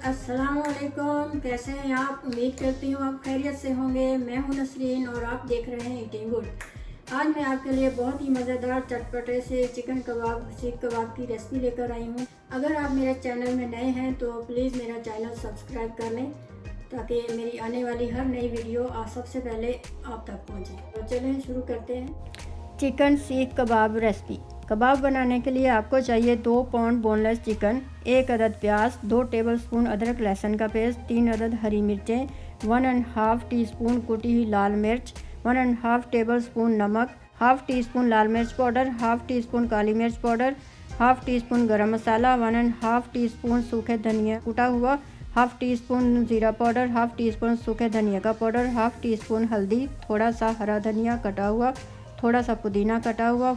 अस्सलाम वालेकुम। कैसे हैं आप? उम्मीद करती हूँ आप खैरियत से होंगे। मैं हूँ नसरीन और आप देख रहे हैं ईटिंग गुड। आज मैं आपके लिए बहुत ही मज़ेदार चटपटे से चिकन कबाब सीख कबाब की रेसिपी लेकर आई हूँ। अगर आप मेरे चैनल में नए हैं तो प्लीज़ मेरा चैनल सब्सक्राइब कर लें ताकि मेरी आने वाली हर नई वीडियो सबसे पहले आप तक पहुँचे। तो चलें शुरू करते हैं। चिकन सीख कबाब रेसिपी। कबाब बनाने के लिए आपको चाहिए 2 पाउंड बोनलेस चिकन, 1 अदद प्याज, 2 टेबलस्पून अदरक लहसुन का पेस्ट, 3 अदद हरी मिर्चें, 1½ टीस्पून कुटी हुई लाल मिर्च, 1½ टेबलस्पून नमक, ½ टीस्पून लाल मिर्च पाउडर, ½ टीस्पून काली मिर्च पाउडर, ½ टीस्पून गरम मसाला, 1½ टीस्पून सूखे धनिया कुटा हुआ, ½ टीस्पून ज़ीरा पाउडर, ½ टीस्पून सूखे धनिया का पाउडर, ½ टीस्पून हल्दी, थोड़ा सा हरा धनिया कटा हुआ, थोड़ा सा पुदीना कटा हुआ,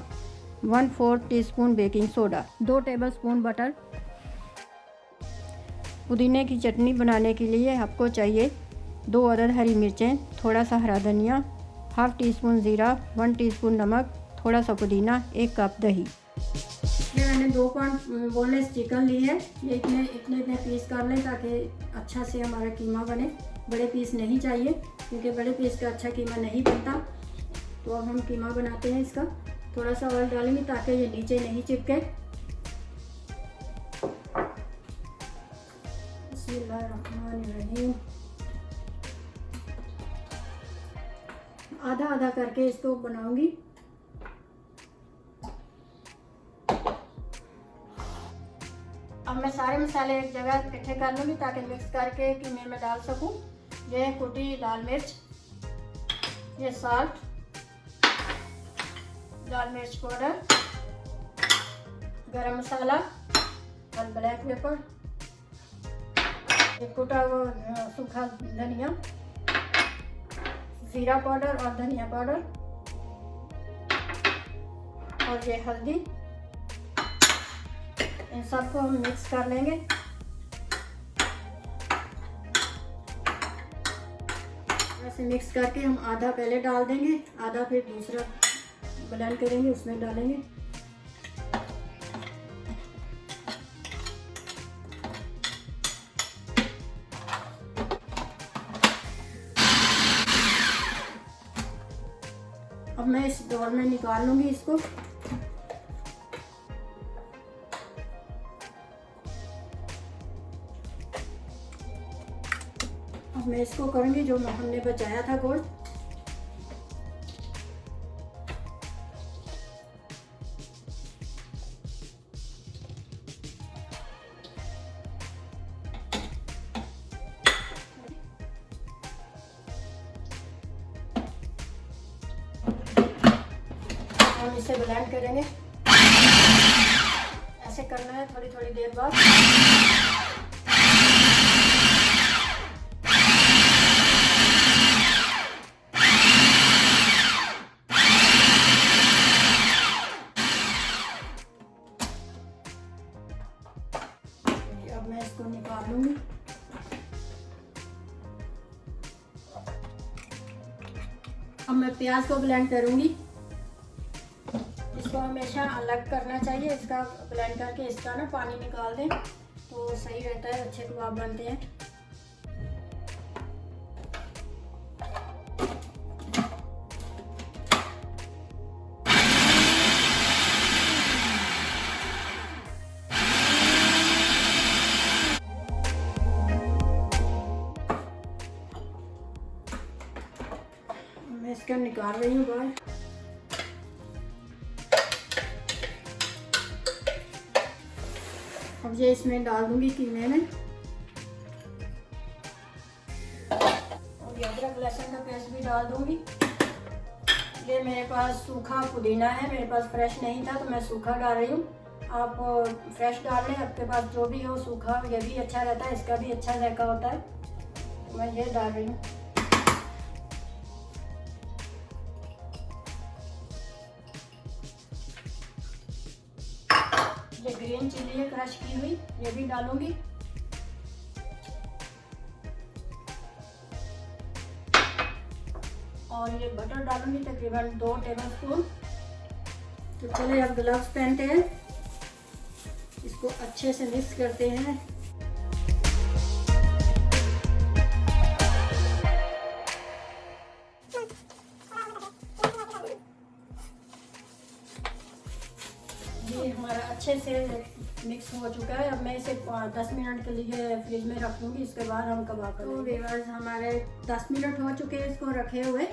1/4 teaspoon baking soda, 2 tablespoon butter. पुदीने की चटनी बनाने के लिए आपको चाहिए 2 अदद हरी मिर्चें, थोड़ा सा हरा धनिया, ½ टीस्पून ज़ीरा, 1 टीस्पून नमक, थोड़ा सा पुदीना, 1 कप दही। ये मैंने 2 पाउंड बोनलेस चिकन ली है। ये इतने पीस कर लें ताकि अच्छा से हमारा कीमा बने। बड़े पीस नहीं चाहिए क्योंकि बड़े पीस का अच्छा कीमा नहीं बनता। तो अब हम कीमा बनाते हैं इसका। थोड़ा सा ऑयल डालेंगे ताकि ये नीचे नहीं चिपके। बिस्मिल्लाहिर्रहमानिर्रहीम। आधा आधा करके इसको बनाऊंगी। अब मैं सारे मसाले एक जगह इकट्ठे कर लूँगी ताकि मिक्स करके कीमे में डाल सकूँ। ये कुटी लाल मिर्च, ये साल्ट, लाल मिर्च पाउडर, गरम मसाला और ब्लैक पेपर, ये कुटा हुआ सूखा धनिया, ज़ीरा पाउडर और धनिया पाउडर और ये हल्दी। इन सबको हम मिक्स कर लेंगे। ऐसे मिक्स करके हम आधा पहले डाल देंगे, आधा फिर दूसरा ब्लेंड करेंगे उसमें डालेंगे। अब मैं इस डोर में निकाल लूंगी इसको। अब मैं इसको करूंगी जो हमने बचाया था गोश्त। हम इसे ब्लेंड करेंगे। ऐसे करना है थोड़ी थोड़ी देर बाद। अब मैं इसको निकाल लूंगी। अब मैं प्याज को ब्लेंड करूंगी। इसको हमेशा अलग करना चाहिए। इसका ब्लेंड करके इसका ना पानी निकाल दें तो सही रहता है, अच्छे कबाब बनते हैं। मैं इसका निकाल रही हूँ बाहर। अब ये इसमें डाल दूंगी कीमे में। और ये अदरक लहसुन का पेस्ट भी डाल दूंगी। ये मेरे पास सूखा पुदीना है, मेरे पास फ्रेश नहीं था तो मैं सूखा डाल रही हूँ। आप फ्रेश डाल लें, आपके पास जो भी हो सूखा, ये भी अच्छा रहता है, इसका भी अच्छा जायका होता है। तो मैं ये डाल रही हूँ। ये ग्रीन चिली है क्रश की हुई, ये भी डालूंगी। और ये बटर डालूंगी तकरीबन 2 टेबलस्पून। तो चलिए अब ग्लव्स पहनते हैं, इसको अच्छे से मिक्स करते हैं। ये हमारा अच्छे से मिक्स हो चुका है। अब मैं इसे 10 मिनट के लिए फ्रिज में रख लूँगी, इसके बाद हम कबाब करेंगे। तो व्यूअर्स हमारे 10 मिनट हो चुके हैं इसको रखे हुए।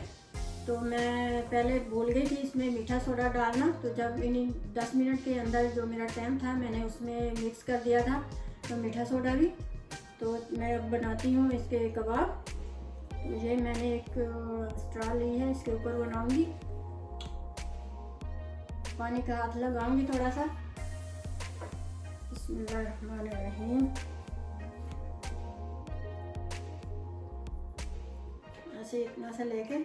तो मैं पहले भूल गई थी इसमें मीठा सोडा डालना, तो जब इन 10 मिनट के अंदर जो मेरा टाइम था मैंने उसमें मिक्स कर दिया था तो मीठा सोडा भी। तो मैं अब बनाती हूँ इसके कबाब। तो ये मैंने एक स्ट्रॉ ली है, इसके ऊपर बनाऊँगी। पानी का हाथ लगाऊंगी थोड़ा सा। बिस्मिल्लाहिर्रहमानिर्रहीम। ऐसे इतना सा लेके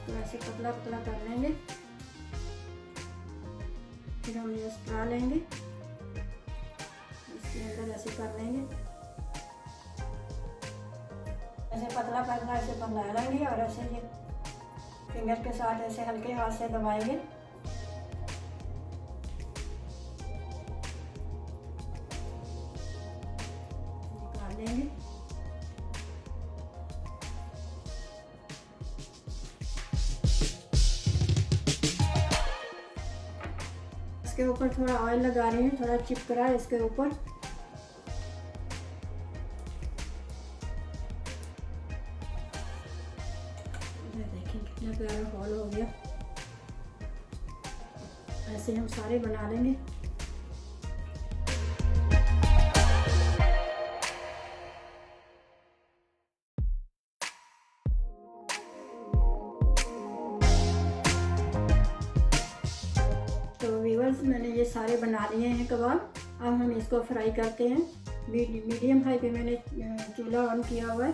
तो ऐसे पतला पतला कर लेंगे। फिर हम ये स्ट्रॉ लेंगे, इसके अंदर ऐसे कर लेंगे। ऐसे पतला पतला ऐसे बना लेंगे और ऐसे ये फिंगर के साथ ऐसे हल्के हाथ से दबाएंगे। निकाल लेंगे। इसके ऊपर थोड़ा ऑयल लगा रही हूँ, थोड़ा चिपक रहा है इसके ऊपर। कितना प्यारा हॉल हो गया। ऐसे हम सारे बना लेंगे। तो व्यूअर्स मैंने ये सारे बना लिए हैं कबाब। अब हम इसको फ्राई करते हैं। मीडियम हाई पे मैंने चूल्हा ऑन किया हुआ है।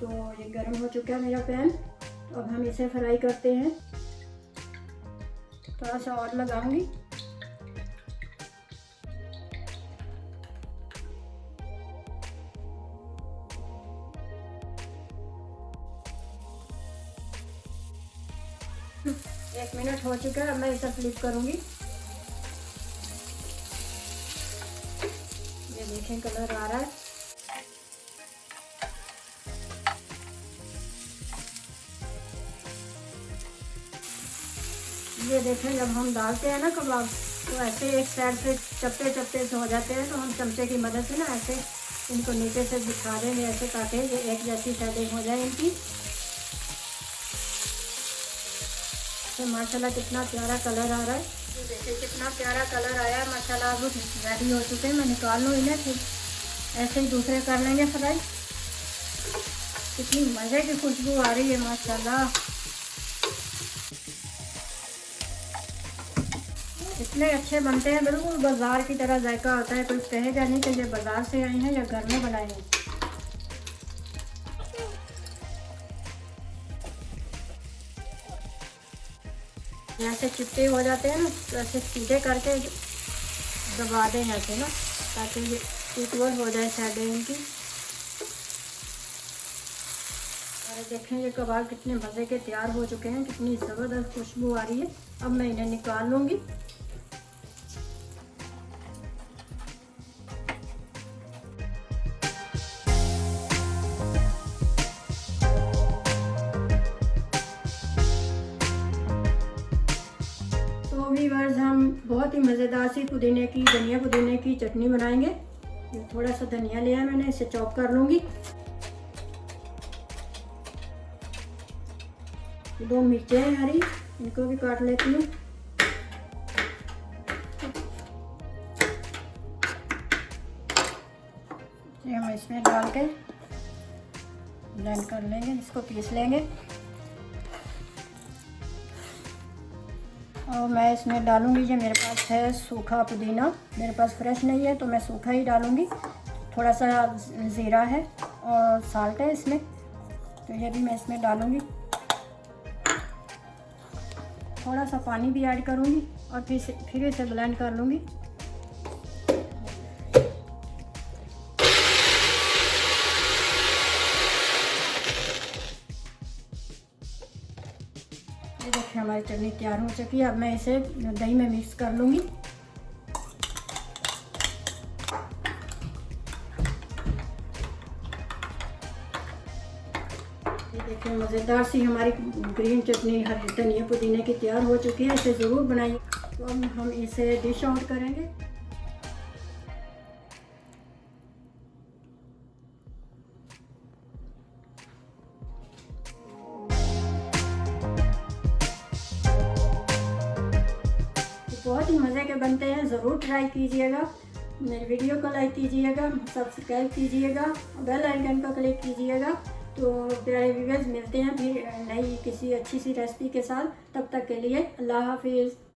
तो ये गर्म हो चुका है मेरा पैन। अब हम इसे फ्राई करते हैं। थोड़ा सा और लगाऊंगी। एक मिनट हो चुका है, अब मैं इसे फ्लिप करूंगी। ये देखें कलर आ रहा है। ये देखें जब हम डालते हैं ना कबाब तो ऐसे एक साइड से चप्टे चप्टे से हो जाते हैं। तो हम चमचे की मदद से ना ऐसे इनको नीचे से बिठा देंगे ऐसे, ताकि ये एक जैसी साइडिंग हो जाए इनकी। तो माशाल्लाह कितना प्यारा कलर आ रहा है। ये देखिए कितना प्यारा कलर आया है माशाल्लाह। अब रेडी हो चुके हैं, मैं निकाल लूँ इन्हें। फिर ऐसे ही दूसरे कर लेंगे फ्राई। कितनी मज़े की खुशबू आ रही है माशाल्लाह। इतने अच्छे बनते हैं, बिल्कुल बाज़ार की तरह जायका आता है। कोई कहेगा नहीं कि ये बाज़ार से आए हैं या घर में बनाए हैं। ऐसे चिपटे हो जाते हैं ना, तो ऐसे सीधे करके दबा दें ऐसे ना, ताकि ये इक्वल हो जाए साइडें इनकी। और देखें ये कबाब कितने मज़े के तैयार हो चुके हैं, कितनी ज़बरदस्त खुशबू आ रही है। अब मैं इन्हें निकाल लूँगी। तो व्यूअर्स हम बहुत ही मज़ेदार सी पुदीने की धनिया पुदीने की चटनी बनाएंगे। थोड़ा सा धनिया लिया है मैंने, इसे चॉप कर लूँगी। 2 मिर्चें हैं हरी, इनको भी काट लेती हूँ। ये हम इसमें डाल के ब्लेंड कर लेंगे, इसको पीस लेंगे। और मैं इसमें डालूंगी, ये मेरे पास है सूखा पुदीना, मेरे पास फ्रेश नहीं है तो मैं सूखा ही डालूंगी। थोड़ा सा ज़ीरा है और साल्ट है इसमें, तो ये भी मैं इसमें डालूंगी। थोड़ा सा पानी भी ऐड करूंगी और फिर इसे ब्लेंड कर लूँगी। ये देखिए हमारी चटनी तैयार हो चुकी है। अब मैं इसे दही में मिक्स कर लूँगी। ये देखिए मज़ेदार सी हमारी ग्रीन चटनी हरी धनिया पुदीने की तैयार हो चुकी है। इसे ज़रूर बनाइए। तो अब हम इसे डिश आउट करेंगे। बहुत ही मज़े के बनते हैं, ज़रूर ट्राई कीजिएगा। मेरे वीडियो को लाइक कीजिएगा, सब्सक्राइब कीजिएगा, बेल आइकन को क्लिक कीजिएगा। तो प्यारे व्यूअर्स, मिलते हैं फिर नई किसी अच्छी सी रेसिपी के साथ। तब तक के लिए अल्लाह हाफिज़।